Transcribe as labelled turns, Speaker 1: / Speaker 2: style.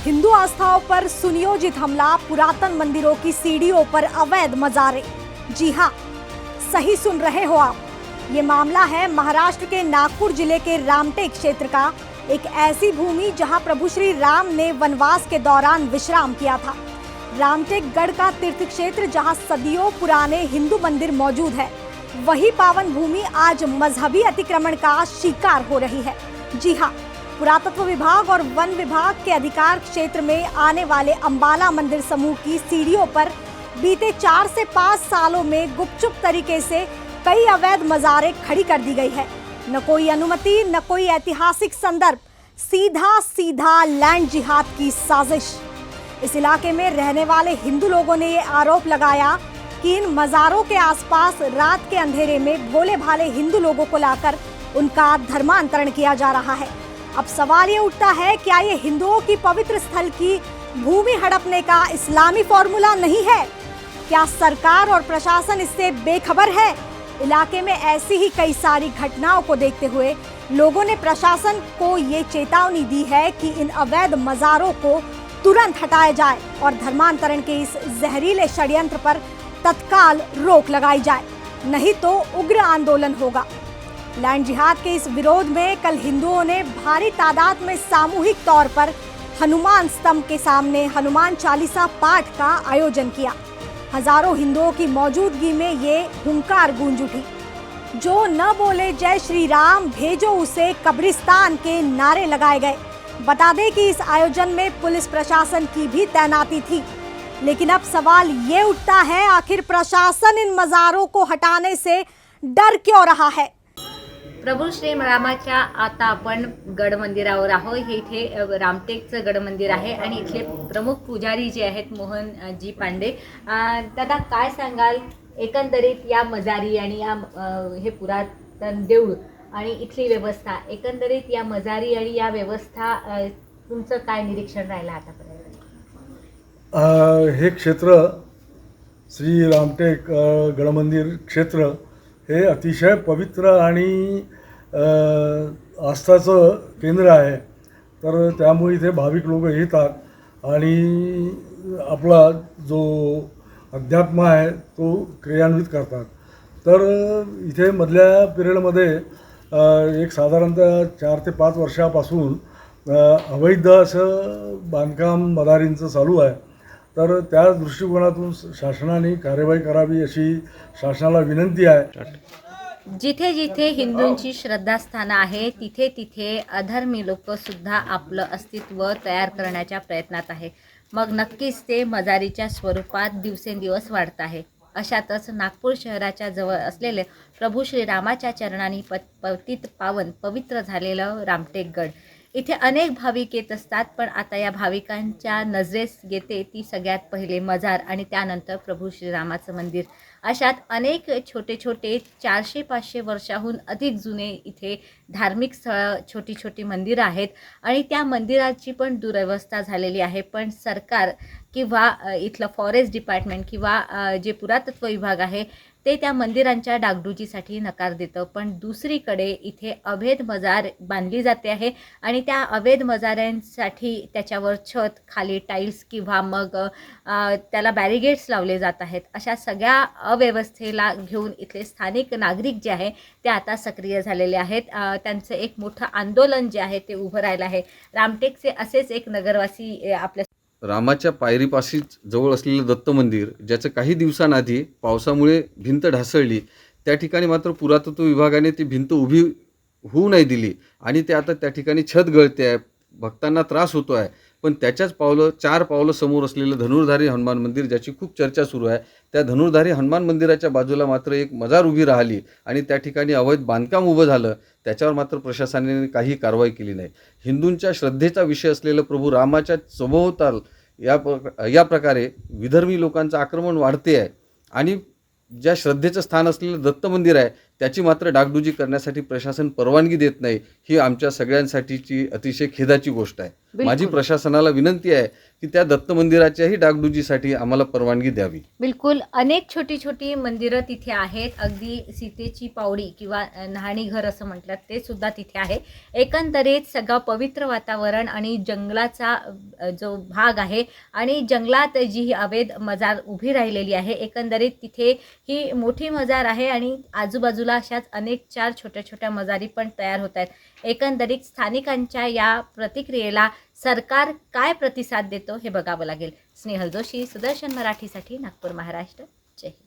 Speaker 1: हिंदू आस्थाओं पर सुनियोजित हमला, पुरातन मंदिरों की सीढ़ियों पर अवैध मज़ारे। जी हाँ, सही सुन रहे हो आप। ये मामला है महाराष्ट्र के नागपुर जिले के रामटेक क्षेत्र का। एक ऐसी भूमि जहां प्रभु श्री राम ने वनवास के दौरान विश्राम किया था। रामटेक गढ़ का तीर्थ क्षेत्र जहां सदियों पुराने हिंदू मंदिर मौजूद है, वही पावन भूमि आज मजहबी अतिक्रमण का शिकार हो रही है। जी हाँ, पुरातत्व विभाग और वन विभाग के अधिकार क्षेत्र में आने वाले अंबाला मंदिर समूह की सीढ़ियों पर बीते 4 से 5 सालों में गुपचुप तरीके से कई अवैध मज़ारें खड़ी कर दी गई है। न कोई अनुमति, न कोई ऐतिहासिक संदर्भ, सीधा सीधा लैंड जिहाद की साजिश। इस इलाके में रहने वाले हिंदू लोगों ने ये आरोप लगाया कि इन मज़ारों के आसपास रात के अंधेरे में भोले भाले हिंदू लोगों को लाकर उनका धर्मांतरण किया जा रहा है। अब सवाल ये उठता है, क्या ये हिंदुओं की पवित्र स्थल की भूमि हड़पने का इस्लामी फॉर्मूला नहीं है? क्या सरकार और प्रशासन इससे बेखबर है? इलाके में ऐसी ही कई सारी घटनाओं को देखते हुए लोगों ने प्रशासन को ये चेतावनी दी है कि इन अवैध मज़ारों को तुरंत हटाया जाए और धर्मांतरण के इस जहरीले षड्यंत्र पर तत्काल रोक लगाई जाए, नहीं तो उग्र आंदोलन होगा। लैंड जिहाद के इस विरोध में कल हिंदुओं ने भारी तादाद में सामूहिक तौर पर हनुमान स्तंभ के सामने हनुमान चालीसा पाठ का आयोजन किया। हजारों हिंदुओं की मौजूदगी में ये हुंकार गूंज उठी। जो न बोले जय श्री राम भेजो उसे कब्रिस्तान के नारे लगाए गए। बता दें कि इस आयोजन में पुलिस प्रशासन की भी तैनाती थी। लेकिन अब सवाल ये उठता है, आखिर प्रशासन इन मज़ारों को हटाने से डर क्यों रहा है?
Speaker 2: प्रभू श्री रामाच्या आता आपण गड मंदिरावर आहोत। हे इथे रामटेकचं गड मंदिर आहे आणि इथले प्रमुख पुजारी जे आहेत मोहन जी पांडे। दादा, काय सांगाल एकंदरीत या मजारी आणि या हे पुरातन देऊळ आणि इथली व्यवस्था, एकंदरीत या मजारी आणि या व्यवस्था तुमचं काय निरीक्षण राहिलं आतापर्यंत?
Speaker 3: हे क्षेत्र श्री रामटेक गडमंदिर क्षेत्र हे अतिशय पवित्र आणि आस्थाचं केंद्र आहे। तर त्यामुळे इथे भाविक लोक येतात आणि आपला जो अध्यात्म आहे तो क्रियान्वित करतात। तर इथे मधल्या पिरियडमध्ये एक साधारणतः 4 ते 5 वर्षापासून अवैध असं बांधकाम मदारींचं चालू आहे। तर त्या दृष्टिकोनातून शासनाने कार्यवाही करावी अशी शासनाला विनंती आहे।
Speaker 2: जिथे जिथे हिंदूंची श्रद्धास्थानं आहे तिथे तिथे अधर्मी लोक सुद्धा आपलं अस्तित्व तयार करण्याच्या प्रयत्नात आहे। मग नक्कीच ते मजारीच्या स्वरूपात दिवसेंदिवस वाढत आहे। अशातच नागपूर शहराच्या जवळ असलेले प्रभू श्रीरामाच्या चरणांनी पतित पावन पवित्र झालेलं रामटेक गड, इथे अनेक भाविक येत असतात। पण आता या भाविकांच्या नजरेस येते ती सगळ्यात पहिले मजार आणि त्यानंतर प्रभू श्रीरामाचं मंदिर। अशात अनेक छोटे छोटे 400-500 वर्षाहून अधिक जुने इथे धार्मिक स्थळं, छोटी छोटी मंदिरं आहेत आणि त्या मंदिराची पण दुरवस्था झालेली आहे। पण सरकार किंवा इथलं फॉरेस्ट डिपार्टमेंट किंवा जे पुरातत्व विभाग आहे ते त्या मंदिरांच्या डागडुजीसाठी नकार देतं। पण दुसरीकडे इथे अवैध मजार बांधली जाते आहे आणि त्या अवैध मजारांसाठी त्याच्यावर छत, खाली टाईल्स किंवा मग त्याला बॅरिगेड्स लावले जात आहेत। अशा सगळ्या अव्यवस्थेला घेऊन इथले स्थानिक नागरिक जे आहे ते आता सक्रिय झालेले आहेत। त्यांचं एक मोठं आंदोलन जे आहे ते उभं राहिलं आहे। रामटेकचे असेच एक नगरवासी आपल्या
Speaker 4: रामाच्या पायरीपाशीच जवळ असलेलं दत्त मंदिर, ज्याचं काही दिवसांआधी पावसामुळे भिंत ढासळली, त्या ठिकाणी मात्र पुरातत्व विभागाने ती भिंत उभी होऊ नाही दिली आणि ते आता त्या ठिकाणी छत गळते आहे, भक्तांना त्रास होतो आहे। पण त्याच्याच 4 पावलं समोर असलेलं धनुर्धारी हनुमान मंदिर, ज्याची खूप चर्चा सुरू आहे, त्या धनुर्धारी हनुमान मंदिराच्या बाजूला मात्र एक मजार उभी राहिली आणि त्या ठिकाणी अवैध बांधकाम उभं झालं। त्याच्यावर मात्र प्रशासनाने काही कारवाई केली नाही। हिंदूंच्या श्रद्धेचा विषय असलेलं प्रभू रामाच्या सभोवताल या प्रकारे विधर्मी लोकांचं आक्रमण वाढते आहे आणि ज्या श्रद्धेचं स्थान असलेलं दत्त मंदिर आहे त्याची मात्र डागडुजी करण्यासाठी प्रशासन परवानगी देत नाही। ही आमच्या सगळ्यांसाठीची अतिशय खेदाची गोष्ट आहे। माझी प्रशासनाला विनंती आहे की त्या दत्त मंदिराच्याही डागडुजीसाठी आम्हाला परवानगी द्यावी.
Speaker 2: बिलकुल, अनेक छोटी छोटी मंदिरं तिथे आहेत. अगदी सीतेची पावडी किंवा न्हाणीघर असं म्हटलं ते सुद्धा तिथे आहे. एकंदरीत सगळं पवित्र वातावरण आणि जंगलाचा जो भाग आहे आणि जंगलात जी ही अवैध मजार उभी राहिलेली आहे, एकंदरीत तिथे ही मोठी मजार आहे आणि आजूबाजूला अशाच अनेक 4 छोट्या छोट्या मजारी पण तयार होत आहेत. एकंदरीत स्थानिकांच्या या प्रतिक्रियेला सरकार काय प्रतिसाद देतो हे बघावं लागेल. स्नेहल जोशी, सुदर्शन मराठीसाठी, नागपूर, महाराष्ट्र. जय हिंद.